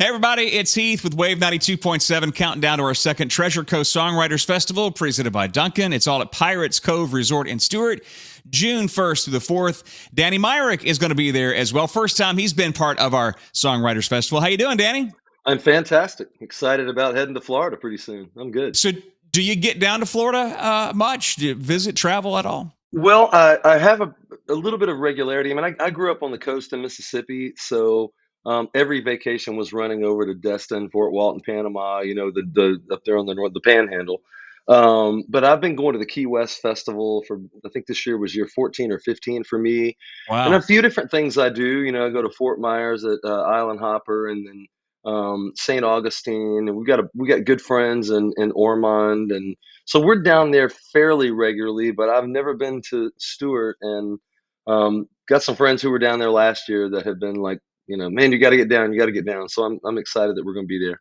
Hey everybody, it's Heath with Wave 92.7, counting down to our second Treasure Coast Songwriters Festival, presented by Duncan. It's all at Pirates Cove Resort in Stuart, June 1st through the 4th. Danny Myrick is going to be there as well. First time he's been part of our Songwriters Festival. How you doing, Danny? I'm fantastic. Excited about heading to Florida pretty soon. I'm good. So do you get down to Florida much? Do you visit, travel at all? Well, I have a little bit of regularity. I mean, I grew up on the coast in Mississippi, so every vacation was running over to Destin, Fort Walton, Panama. The up there on the north, the Panhandle. But I've been going to the Key West Festival for I think this year was year 14 or 15 for me, and a Wow. few different things I do. I go to Fort Myers at Island Hopper, and then St. Augustine, and we got good friends in Ormond, and so we're down there fairly regularly. But I've never been to Stewart, and got some friends who were down there last year that have been like, man, you got to get down, you got to get down. So I'm excited that we're going to be there.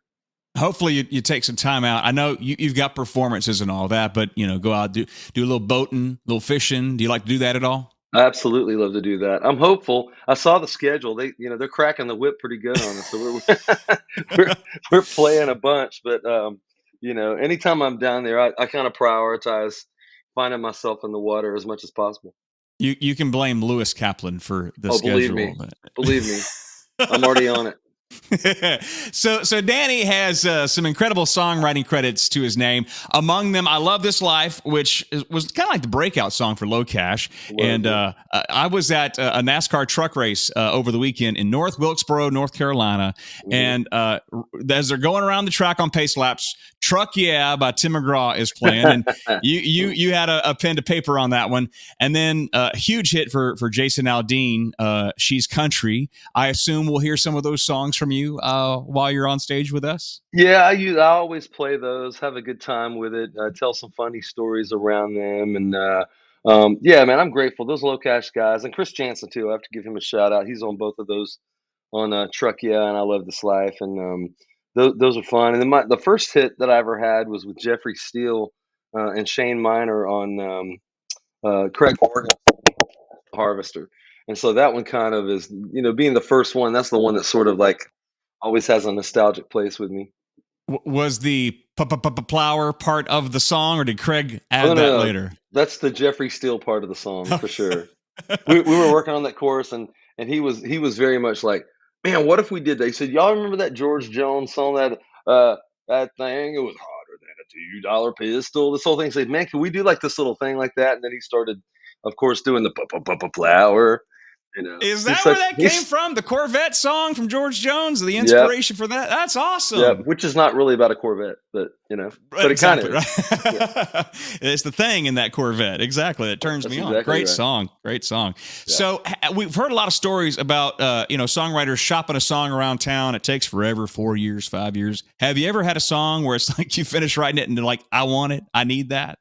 Hopefully you take some time out. I know you've got performances and all that, but go out, do a little boating, a little fishing. Do you like to do that at all? I absolutely love to do that. I'm hopeful. I saw the schedule. They're cracking the whip pretty good on us. So we're we're playing a bunch. But anytime I'm down there, I kind of prioritize finding myself in the water as much as possible. You can blame Lewis Kaplan for the Oh, schedule. believe me, I'm already on it. So Danny has some incredible songwriting credits to his name. Among them, "I Love This Life," which was kind of like the breakout song for Low Cash. And I was at a NASCAR truck race over the weekend in North Wilkesboro, North Carolina. And as they're going around the track on pace laps, "Truck Yeah" by Tim McGraw is playing. And you had a pen to paper on that one. And then a huge hit for Jason Aldean, "She's Country." I assume we'll hear some of those songs from you while you're on stage with us. Yeah, I always play those, have a good time with it, tell some funny stories around them, and yeah, man, I'm grateful. Those Low Cash guys, and Chris Jansen too. I have to give him a shout out. He's on both of those on Truck Yeah and I Love This Life, and those are fun. And then the first hit that I ever had was with Jeffrey Steele and Shane Miner on Craig Morgan Harvester, and so that one kind of is, being the first one. That's the one that sort of like always has a nostalgic place with me. Was the plower part of the song, or did Craig Oh add that no, later? that's the Jeffrey Steele part of the song for sure. We were working on that chorus, and he was very much like, man, what if we did that? He said, y'all remember that George Jones song, that thing? It was harder than a $2 pistol. This whole thing. He said, man, can we do like this little thing like that? And then he started, of course, doing the flower. Is He's that where such that came he's from? The Corvette song from George Jones, the yeah. inspiration for that? That's Yeah, awesome. which is not really about a Corvette, but but it kind of Exactly is. right. Yeah, It's the thing in that Corvette. Exactly. That turns that's me on. exactly Great right. song. Great song. Yeah. So we've heard a lot of stories about, songwriters shopping a song around town. It takes forever, 4 years, 5 years. Have you ever had a song where it's like you finish writing it and they're like, I want it. I need that.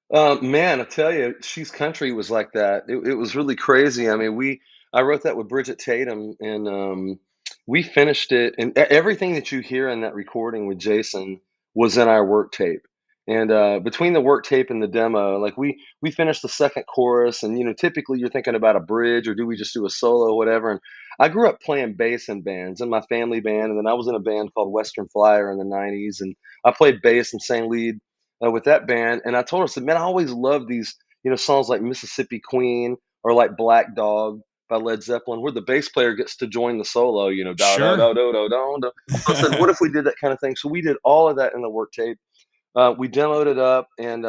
Man, I tell you, She's Country was like that. It was really crazy. I mean, I wrote that with Bridget Tatum, and we finished it, and everything that you hear in that recording with Jason was in our work tape. And between the work tape and the demo, like we finished the second chorus, and typically you're thinking about a bridge or do we just do a solo, or whatever. And I grew up playing bass in bands, in my family band, and then I was in a band called Western Flyer in the '90s, and I played bass and sang lead with that band. And I told her, I said, man, I always loved these, songs like Mississippi Queen or like Black Dog by Led Zeppelin, where the bass player gets to join the solo, da da Sure. da da da da. So I said, what if we did that kind of thing? So we did all of that in the work tape. We demoed it up, and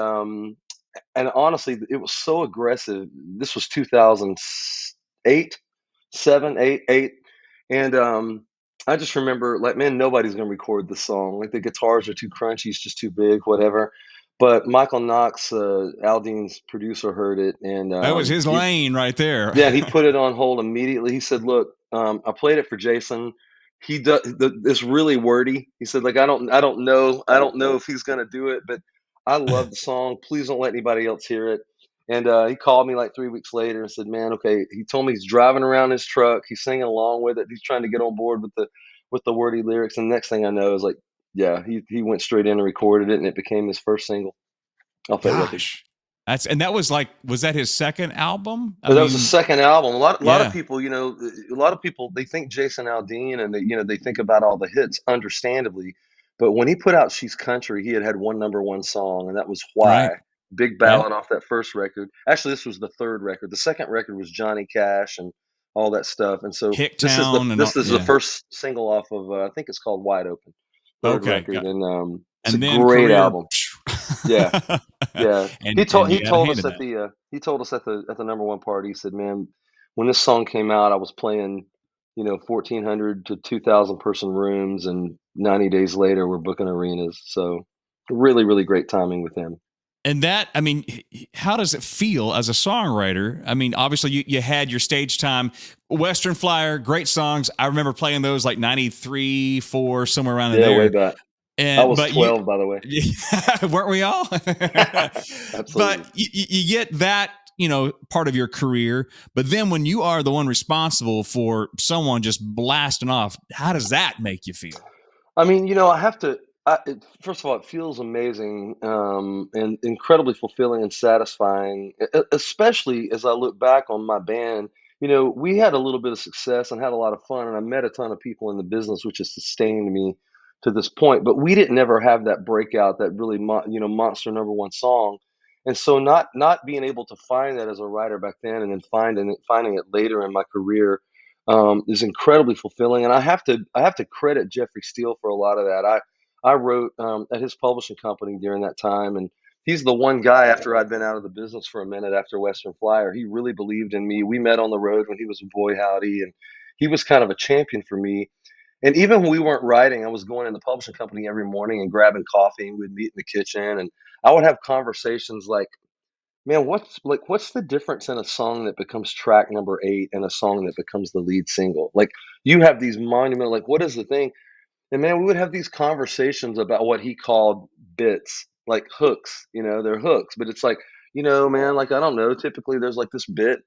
honestly, it was so aggressive. This was 2008, 7, 8, 8, and I just remember like, man, nobody's gonna record this song. Like the guitars are too crunchy, it's just too big, whatever. But Michael Knox, Aldean's producer, heard it, and That was his he lane right there. yeah, he put it on hold immediately. He said, "Look, I played it for Jason. He does it's really wordy." He said, "Like I don't know if he's gonna do it, but I love the song. Please don't let anybody else hear it." And he called me like 3 weeks later and said, "Man, okay." He told me he's driving around his truck. He's singing along with it. He's trying to get on board with the wordy lyrics. And the next thing I know is like, yeah, he went straight in and recorded it, and it became his first single off that record. Gosh. That was that his second album? I But that was the mean, second album. A lot of yeah, people, a lot of people, they think Jason Aldean, and they think about all the hits, understandably. But when he put out "She's Country," he had one number one song, and that was right. "Why." Big Yeah. ballad off that first record. Actually, this was the third record. The second record was Johnny Cash and all that stuff. And so Hicktown and all, this is the yeah. first single off of I think it's called "Wide Open," third Okay. record, Yeah. and it's a And then great career. album. Yeah. Yeah, he told and you he got to told hand us it at that. the he told us at the number one party. He said, "Man, when this song came out, I was playing, 1,400 to 2,000 person rooms, and 90 days later, we're booking arenas." So, really, really great timing with him. And that, I mean, how does it feel as a songwriter? I mean, obviously you had your stage time. Western Flyer, great songs. I remember playing those like 93, 4, somewhere around in Yeah, way there. back. I And was but you 12, by the way. weren't we all? But Absolutely. you get that, part of your career. But then when you are the one responsible for someone just blasting off, how does that make you feel? I mean, I have to. First of all, it feels amazing, and incredibly fulfilling and satisfying, especially as I look back on my band. We had a little bit of success and had a lot of fun, and I met a ton of people in the business, which has sustained me to this point. But we didn't ever have that breakout, that really, monster number one song. And so, not being able to find that as a writer back then, and then finding it later in my career, is incredibly fulfilling. And I have to credit Jeffrey Steele for a lot of that. I wrote at his publishing company during that time, and he's the one guy, after I'd been out of the business for a minute after Western Flyer, he really believed in me. We met on the road when he was a boy howdy, and he was kind of a champion for me. And even when we weren't writing, I was going in the publishing company every morning and grabbing coffee, and we'd meet in the kitchen, and I would have conversations like, "Man, what's the difference in a song that becomes track number 8 and a song that becomes the lead single? Like, you have these monumental, like, what is the thing?" And man, we would have these conversations about what he called bits, like hooks. They're hooks, but it's like, man, like, I don't know. Typically, there's like this bit,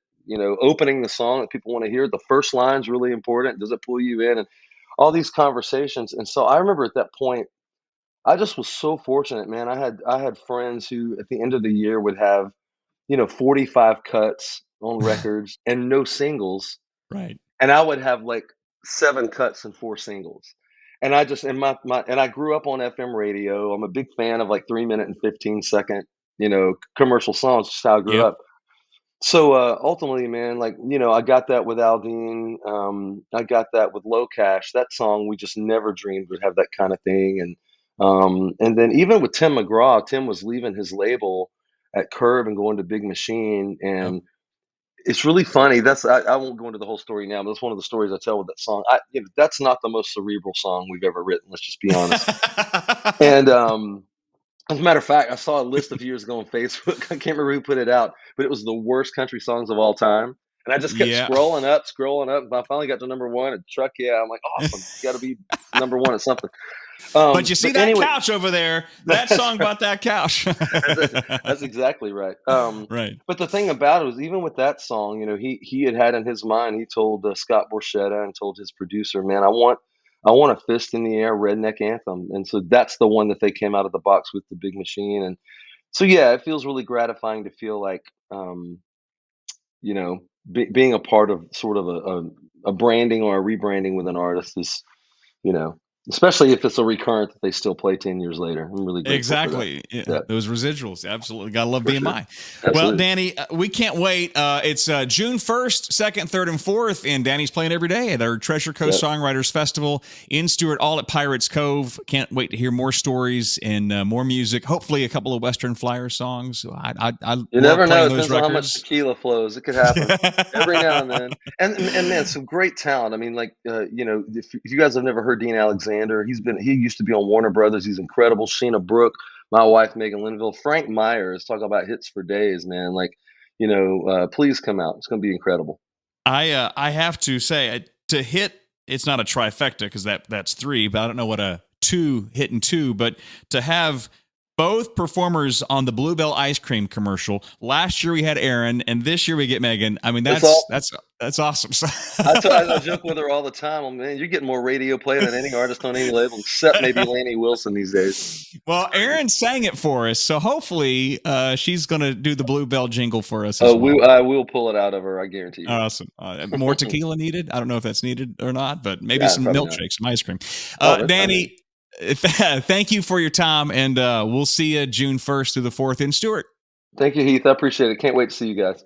opening the song that people want to hear. The first line's really important. Does it pull you in? And all these conversations. And so I remember at that point, I just was so fortunate, man. I had friends who at the end of the year would have 45 cuts on records and no singles, Right. and I would have like 7 cuts and 4 singles. And I just and my and I grew up on FM radio. I'm a big fan of like 3-minute and 15-second, commercial songs, just how I grew Yep. up. So, ultimately, man, like, I got that with Aldean. I got that with Low Cash. That song, we just never dreamed would have that kind of thing. And then even with Tim McGraw, Tim was leaving his label at Curb and going to Big Machine. Yep. And it's really funny. I won't go into the whole story now, but that's one of the stories I tell with that song. That's not the most cerebral song we've ever written. Let's just be honest. And as a matter of fact, I saw a list a few years ago on Facebook. I can't remember who put it out, but it was the worst country songs of all time. And I just kept Yeah. scrolling up. And I finally got to number one at Truck. Yeah, I'm like, awesome. Got to be number one at something. But you see But that anyway, couch over there? That that's song right. about that couch. That's exactly right. Right. But the thing about it was, even with that song, he had in his mind, he told Scott Borchetta and told his producer, "Man, I want a fist in the air redneck anthem." And so that's the one that they came out of the box with, the Big Machine. And so, yeah, it feels really gratifying to feel like, you know, being a part of sort of a branding or a rebranding with an artist is, you know, especially if it's a recurrent that they still play 10 years later. I'm really grateful for that. Exactly. Yeah, Yeah, those residuals. Absolutely. Gotta love for sure. BMI. Well, Absolutely. Danny, we can't wait. It's June 1st, 2nd, 3rd, and 4th, and Danny's playing every day at our Treasure Coast Yep. Songwriters Festival in Stuart, all at Pirates Cove. Can't wait to hear more stories and more music. Hopefully, a couple of Western Flyer songs. I You love never know. It playing those depends on how much records. tequila flows. It could happen every now and then. And man, some great talent. I mean, like, if you guys have never heard Dean Alexander, he used to be on Warner Brothers. He's incredible. Sheena Brooke, my wife Megan Linville, Frank Myers, talk about hits for days, man. Like, please come out. It's going to be incredible. I have to say to hit. It's not a trifecta because that's 3, but I don't know what a 2 hitting 2. But to have both performers on the Bluebell ice cream commercial. Last year we had Aaron, and this year we get Megan. I mean, It's awesome. That's awesome. I joke with her all the time. Oh, man, you're getting more radio play than any artist on any label, except maybe Lainey Wilson these days. Well, Erin sang it for us, so hopefully she's going to do the Bluebell jingle for us as well. I will pull it out of her, I guarantee you. Awesome. More tequila needed? I don't know if that's needed or not, but maybe some milkshakes, some ice cream. Danny, thank you for your time, and we'll see you June 1st through the 4th in Stuart. Thank you, Heath. I appreciate it. Can't wait to see you guys.